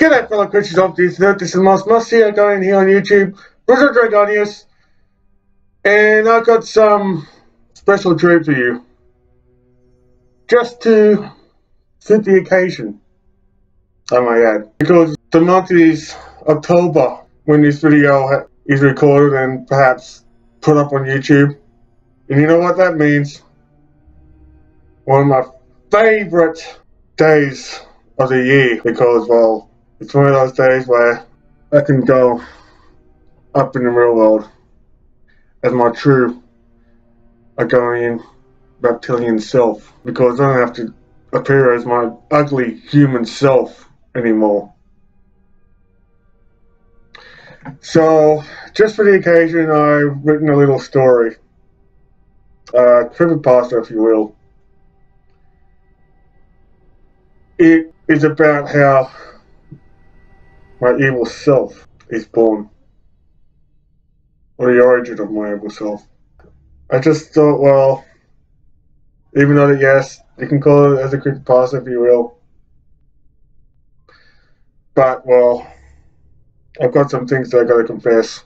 G'day fellow creatures of the internet, this is must-see Argonian here on YouTube, Bruzo Dragonius, and I've got some special treat for you, just to suit the occasion, I might add, because the month is October when this video is recorded and perhaps put up on YouTube, and you know what that means? One of my favourite days of the year, because, well, it's one of those days where I can go up in the real world as my true Argonian reptilian self, because I don't have to appear as my ugly human self anymore. So, just for the occasion, I've written a little story, Creepypasta if you will. It is about how my evil self is born, or the origin of my evil self. I just thought, well, even though yes, you can call it as a creepypasta if you will, but well, I've got some things that I gotta confess.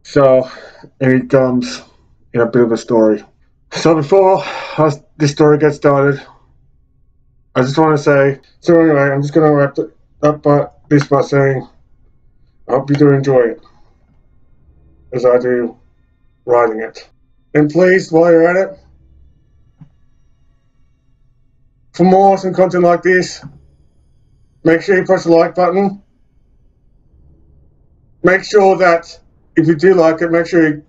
So, and it comes in a bit of a story. So before this story gets started, I just want to say, so anyway, I'm just going to wrap it up this by saying, I hope you do enjoy it, as I do writing it. And please, while you're at it, for more awesome content like this, make sure you press the like button. Make sure that, if you do like it, make sure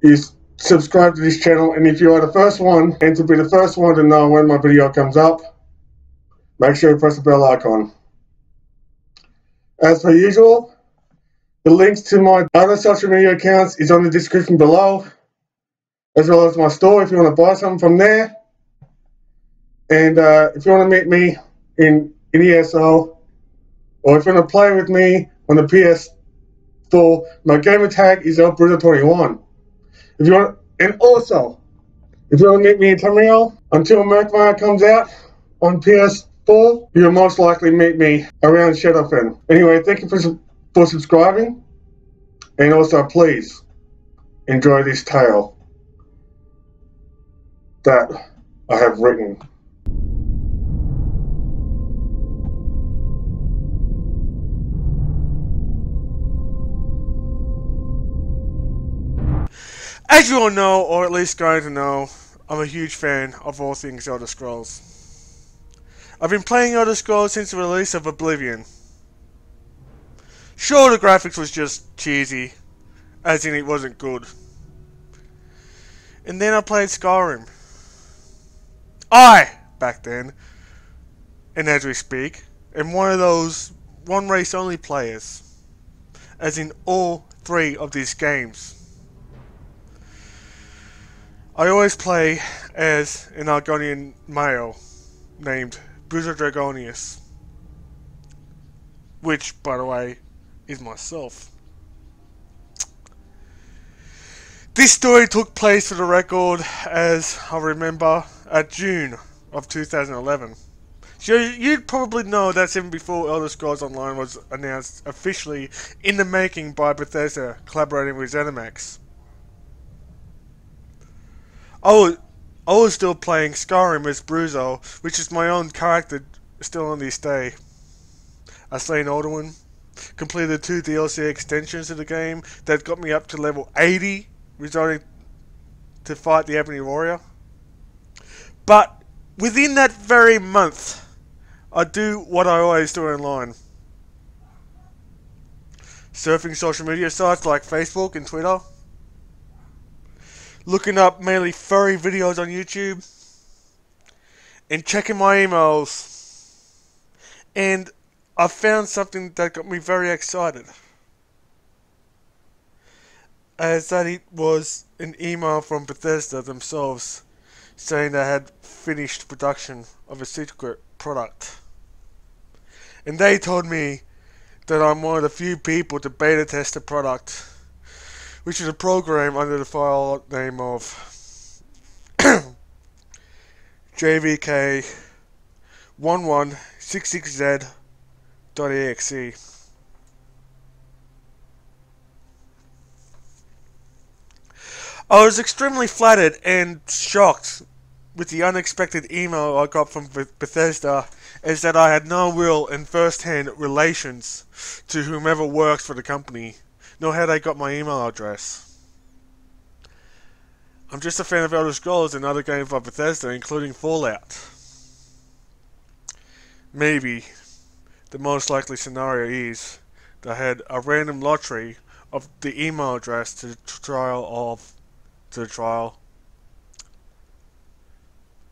you subscribe to this channel. And if you are the first one, and to be the first one to know when my video comes up, make sure you press the bell icon. As per usual, the links to my other social media accounts is on the description below, as well as my store if you want to buy something from there. And if you want to meet me in ESO, or if you want to play with me on the PS4, my gamer tag is Bruzo21. If you want, and also, if you want to meet me in Tamriel until Merkmire comes out on PS4, you'll most likely meet me around Shadowfen. Anyway, thank you for subscribing, and also please enjoy this tale that I have written. As you all know, or at least going to know, I'm a huge fan of all things Elder Scrolls. I've been playing Elder Scrolls since the release of Oblivion. Sure, the graphics was just cheesy, as in it wasn't good. And then I played Skyrim. Back then, and as we speak, am one of those one race only players, as in all three of these games. I always play as an Argonian male named Bruzo Dragonius, which, by the way, is myself. This story took place, for the record, as I remember, at June of 2011. So you'd probably know that's even before Elder Scrolls Online was announced officially in the making by Bethesda, collaborating with ZeniMax. I was still playing Skyrim as Bruzo, which is my own character still on this day. I slain Alduin, completed 2 DLC extensions to the game that got me up to level 80, resulting to fight the Ebony Warrior. But within that very month, I do what I always do online. Surfing social media sites like Facebook and Twitter. Looking up mainly furry videos on YouTube, and checking my emails, and I found something that got me very excited, as that it was an email from Bethesda themselves saying they had finished production of a secret product, and they told me that I'm one of the few people to beta test the product, which is a program under the file name of JVK JVK1166Z.exe. I was extremely flattered and shocked with the unexpected email I got from Bethesda, as that I had no real and first-hand relations to whomever works for the company, nor had I got my email address. I'm just a fan of Elder Scrolls and other games by Bethesda, including Fallout. Maybe the most likely scenario is that I had a random lottery of the email address to the trial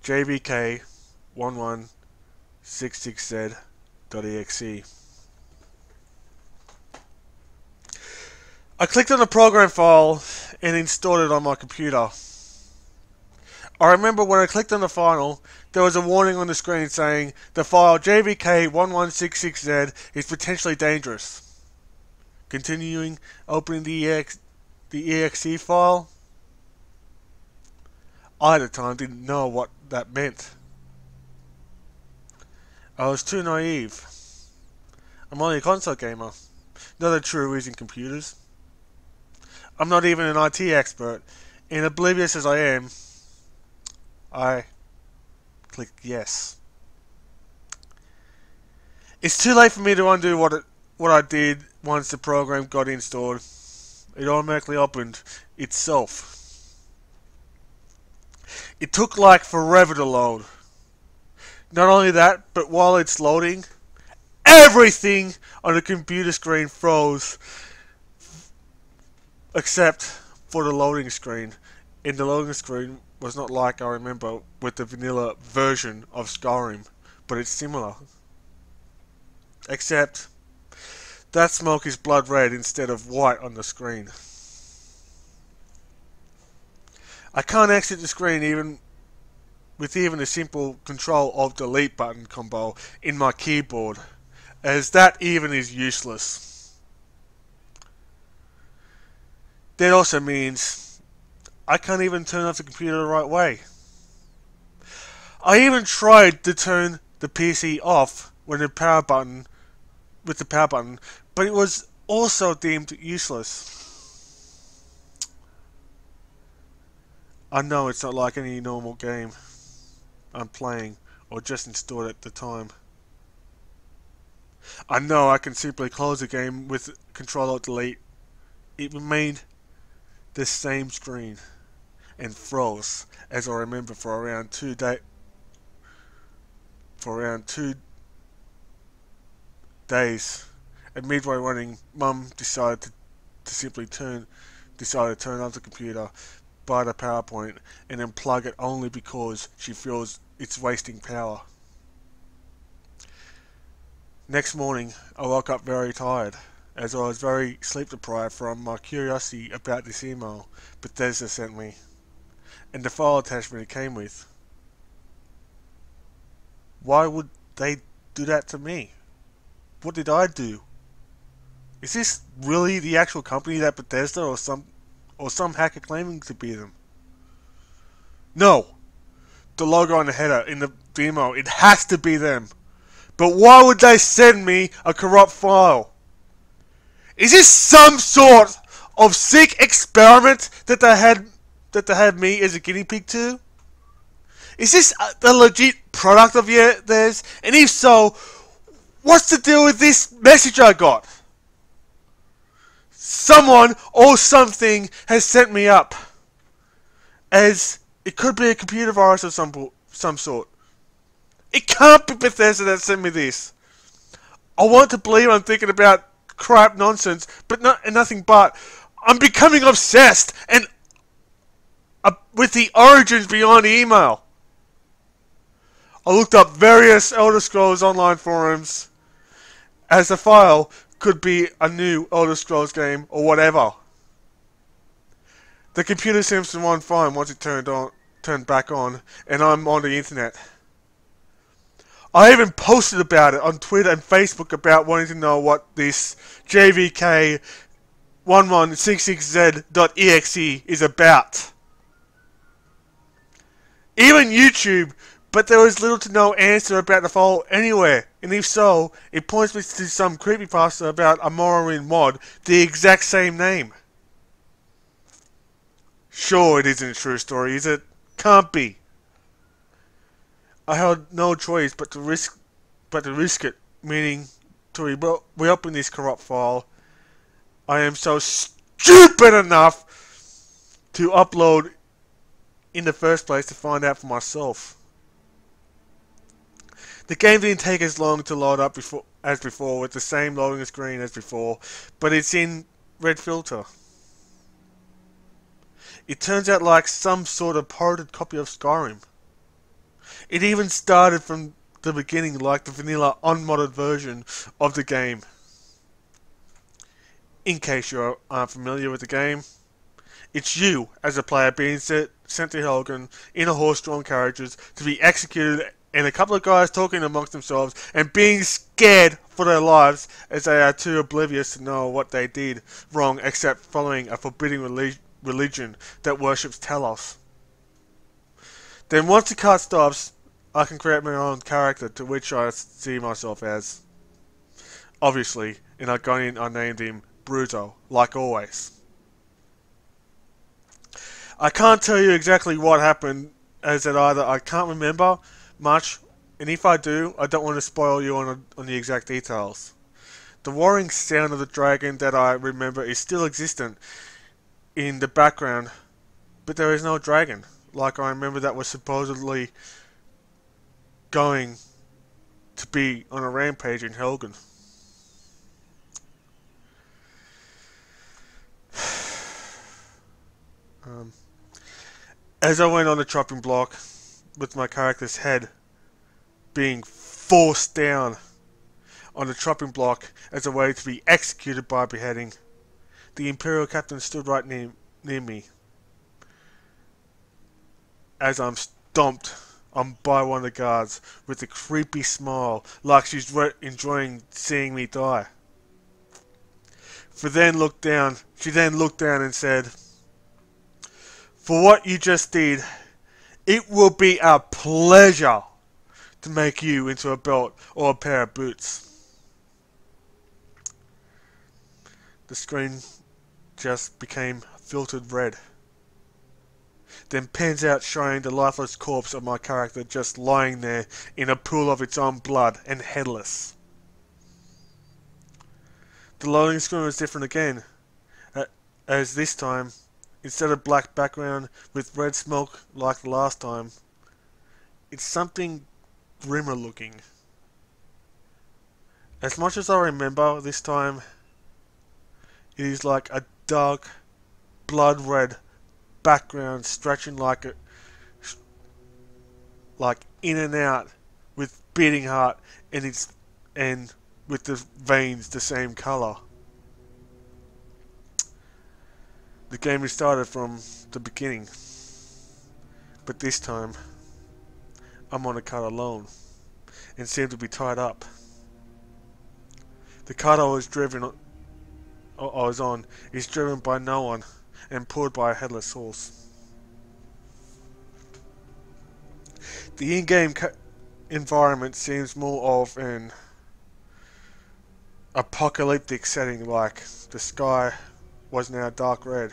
JVK1166Z.exe. I clicked on the program file and installed it on my computer. I remember when I clicked on the file, there was a warning on the screen saying the file JVK1166Z is potentially dangerous. Continuing, opening the exe file. I at the time didn't know what that meant. I was too naive. I'm only a console gamer, not a true whiz in computers. I'm not even an IT expert, and oblivious as I am, I clicked yes. It's too late for me to undo what I did once the program got installed. It automatically opened itself. It took like forever to load. Not only that, but while it's loading, everything on the computer screen froze except for the loading screen. And the loading screen was not like I remember with the vanilla version of Skyrim, but it's similar. Except that smoke is blood red instead of white on the screen. I can't exit the screen even with a simple Control-Alt-Delete button combo in my keyboard, as that even is useless. That also means I can't even turn off the computer the right way. I even tried to turn the PC off with the power button, but it was also deemed useless. I know it's not like any normal game I'm playing or just installed at the time. I know I can simply close the game with Control-Alt-Delete. It remained the same screen and froze, as I remember, for around 2 days. And midway running, Mum decided to turn off the computer, buy the PowerPoint, and then plug it only because she feels it's wasting power. Next morning, I woke up very tired, as I was very sleep deprived from my curiosity about this email Bethesda sent me, and the file attachment it came with. Why would they do that to me? What did I do? Is this really the actual company that Bethesda or some hacker claiming to be them? No! The logo on the header in the email, it has to be them. But why would they send me a corrupt file? Is this some sort of sick experiment that they had me as a guinea pig to? Is this a legit product of theirs? And if so, what's the deal with this message I got? Someone or something has sent me up, as it could be a computer virus of some sort. It can't be Bethesda that sent me this. I want to believe I'm thinking about crap nonsense, but nothing but. I'm becoming obsessed and with the origins behind the email. I looked up various Elder Scrolls online forums, as the file could be a new Elder Scrolls game or whatever. The computer seems to run fine once it turned back on, and I'm on the internet. I even posted about it on Twitter and Facebook about wanting to know what this JVK1166Z.exe is about. Even YouTube but there is little to no answer about the file anywhere, and if so, it points me to some creepypasta about a Morrowind mod, the exact same name. Sure, it isn't a true story, is it? Can't be. I had no choice but to risk it, meaning to reopen this corrupt file. I am so stupid enough to upload in the first place to find out for myself. The game didn't take as long to load up as before, with the same loading screen as before, but it's in red filter. It turns out like some sort of pirated copy of Skyrim. It even started from the beginning like the vanilla unmodded version of the game. In case you aren't familiar with the game, it's you as a player being sent to Helgen in a horse-drawn carriages to be executed, and a couple of guys talking amongst themselves and being scared for their lives as they are too oblivious to know what they did wrong except following a forbidding religion that worships Telos. Then once the cut stops, I can create my own character to which I see myself as. Obviously, in Argonian I named him Bruzo, like always. I can't tell you exactly what happened, as that either I can't remember much, and if I do, I don't want to spoil you on the exact details. The roaring sound of the dragon that I remember is still existent in the background, but there is no dragon, like I remember that was supposedly going to be on a rampage in Helgen. As I went on the chopping block, with my character's head being forced down on the chopping block as a way to be executed by beheading, the Imperial Captain stood right near me as I'm stomped on by one of the guards with a creepy smile like she's enjoying seeing me die. She then looked down and said, "For what you just did, it will be a pleasure to make you into a belt or a pair of boots." The screen just became filtered red. Then pans out showing the lifeless corpse of my character just lying there in a pool of its own blood and headless. The loading screen was different again, as this time, instead of black background with red smoke like the last time, it's something grimmer looking. As much as I remember this time, it is like a dark, blood red background stretching like in and out with beating heart, and with the veins the same colour. The game restarted from the beginning, but this time I'm on a cart alone and seem to be tied up. The cart I was on is driven by no one and pulled by a headless horse. The in-game environment seems more of an apocalyptic setting, like the sky was now dark red.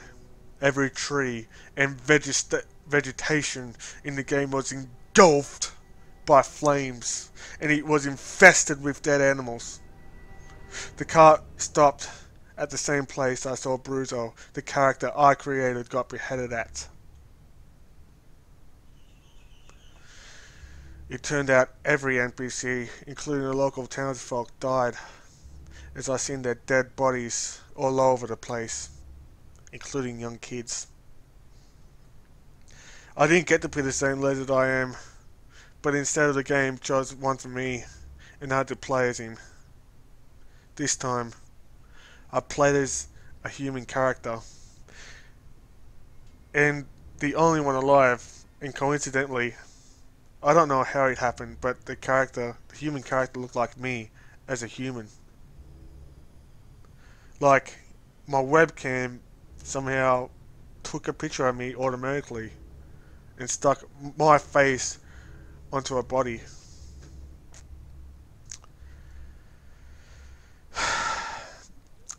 Every tree and vegetation in the game was engulfed by flames, and it was infested with dead animals. The cart stopped at the same place I saw Bruzo, the character I created, got beheaded at. It turned out every NPC, including the local townsfolk, died, as I seen their dead bodies all over the place, including young kids. I didn't get to be the same lizard I am, but instead of the game chose one for me, and I had to play as him. This time, I played as a human character, and the only one alive, and coincidentally, I don't know how it happened, but the human character looked like me as a human. Like, my webcam somehow took a picture of me automatically and stuck my face onto her body.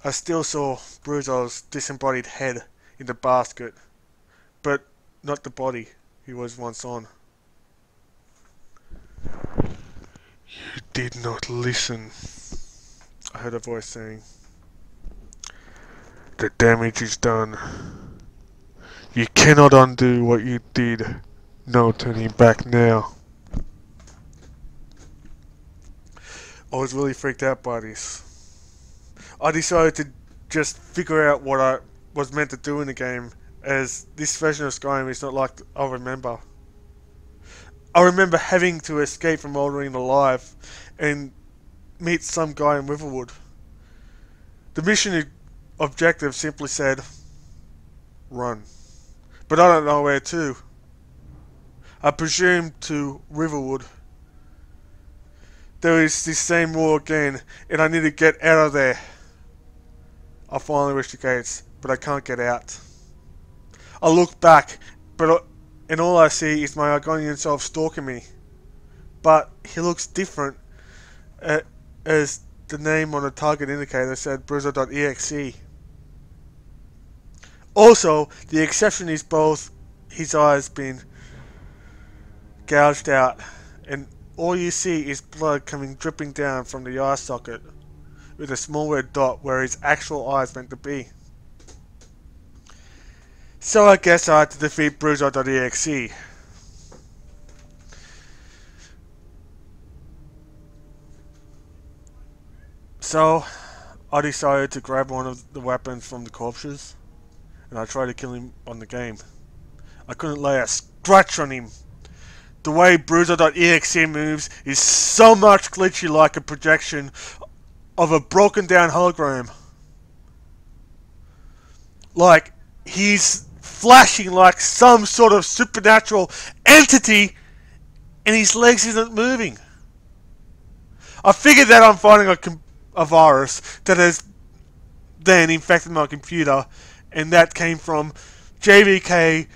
I still saw Bruzo's disembodied head in the basket, but not the body he was once on. You did not listen, I heard a voice saying. The damage is done. You cannot undo what you did. No turning back now. I was really freaked out by this. I decided to just figure out what I was meant to do in the game, as this version of Skyrim is not like I remember. I remember having to escape from Elder alive and meet some guy in Riverwood. The mission objective simply said, run. But I don't know where to. I presume to Riverwood. There is this same wall again, and I need to get out of there. I finally reach the gates, but I can't get out. I look back, and all I see is my Argonian self stalking me. But he looks different, as the name on the target indicator said Bruzo.exe. Also, the exception is both his eyes being gouged out, and all you see is blood coming dripping down from the eye socket, with a small red dot where his actual eyes meant to be. So I guess I had to defeat Bruzo.exe. So I decided to grab one of the weapons from the corpses, and I tried to kill him on the game. I couldn't lay a scratch on him. The way Bruzo.exe moves is so much glitchy, like a projection of a broken down hologram. Like he's flashing like some sort of supernatural entity and his legs isn't moving. I figured that I'm fighting a virus that has then infected my computer, and that came from JVK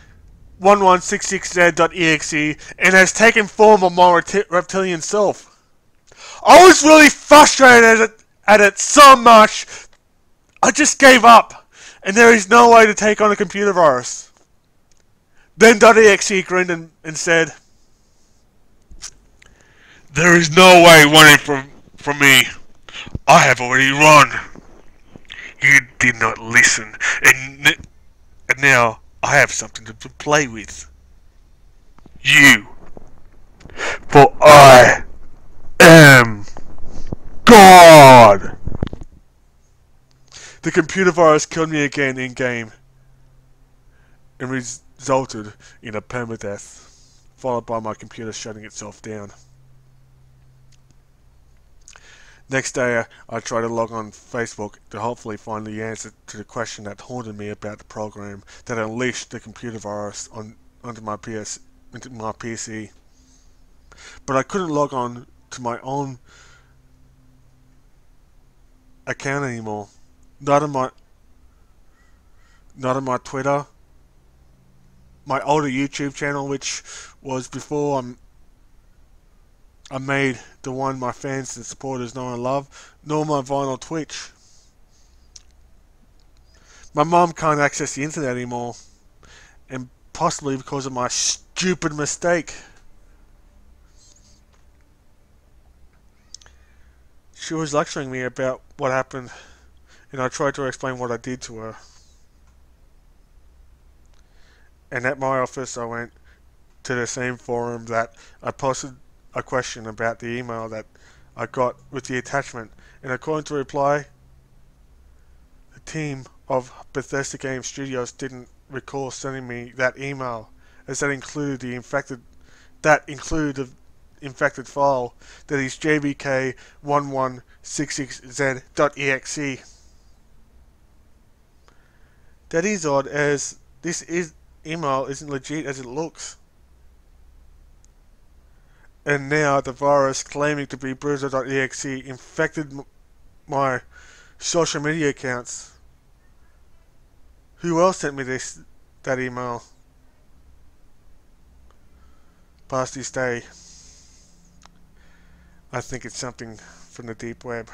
1166z.exe and has taken form of my reptilian self. I was really frustrated at it so much, I just gave up, and there is no way to take on a computer virus. Then .exe grinned and said, there is no way running from me. I have already run. You did not listen, and now I have something to play with. You. For I am God! The computer virus killed me again in-game, and resulted in a permadeath, followed by my computer shutting itself down. Next day, I tried to log on Facebook to hopefully find the answer to the question that haunted me about the program that unleashed the computer virus onto my PC. But I couldn't log on to my own account anymore. Not on my Twitter, my older YouTube channel, which was before I made the one my fans and supporters know and love, nor my vinyl Twitch. My mum can't access the internet anymore, and possibly because of my stupid mistake. She was lecturing me about what happened, and I tried to explain what I did to her. And at my office I went to the same forum that I posted a question about the email that I got with the attachment, and according to reply, the team of Bethesda Game Studios didn't recall sending me that email, as that included the infected file that is JBK 1166z.exe. That is odd, as this email isn't legit as it looks. And now the virus claiming to be Bruzo.exe infected my social media accounts. Who else sent me that email past this day? I think it's something from the deep web.